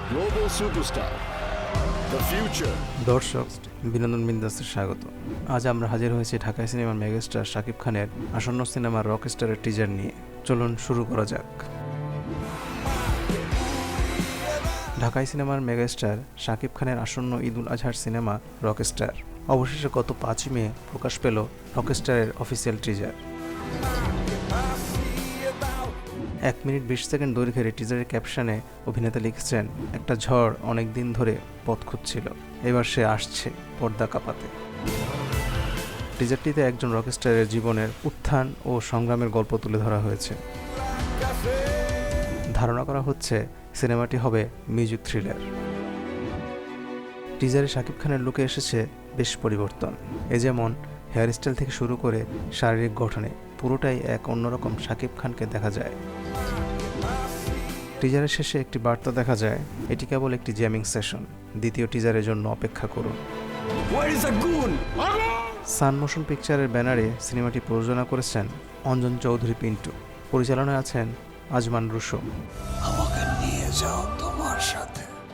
Global superstar, the future. দর্শক, বিনোদন বিন্দাসে স্বাগত। আজ আমরা হাজির হয়েছি ঢাকাই সিনেমার মেগাস্টার শাকিব খানের আসন্ন সিনেমার রকস্টারের টিজার নিয়ে। চলুন শুরু করা যাক। ঢাকাই সিনেমার মেগাস্টার শাকিব খানের আসন্ন ঈদুল আজহার সিনেমা রকস্টার অবশেষে গত 5 মে প্রকাশ পেল রকস্টারের অফিসিয়াল টিজার। 1 মিনিট 20 সেকেন্ড দৈর্ঘ্যের টিজারের ক্যাপশনে অভিনেতা লিখেছেন, একটা ঝড় অনেক দিন ধরে পথ খুঁজছিল, এবার সে আসছে পর্দা কাঁপাতে। টিজারটিতে একজন রকস্টারের জীবনের উত্থান ও সংগ্রামের গল্প তুলে ধরা হয়েছে। ধারণা করা হচ্ছে সিনেমাটি হবে মিউজিক থ্রিলার। টিজারে শাকিব খানের লুকে এসেছে বেশ পরিবর্তন। যেমন হেয়ার স্টাইল থেকে শুরু করে শারীরিক গঠনে পুরোটাই এক অন্যরকম শাকিব খানকে দেখা যায়। টিজারের শেষে একটি বার্তা দেখা যায়, এটি কেবল একটি জ্যামিং সেশন, দ্বিতীয় টিজারের জন্য অপেক্ষা করুন। সান মোশন পিকচারের ব্যানারে সিনেমাটি প্রযোজনা করেছেন অঞ্জন চৌধুরী পিন্টু, পরিচালনায় আছেন আজমান রুশো। আমাকে নিয়ে যাও তোমার সাথে।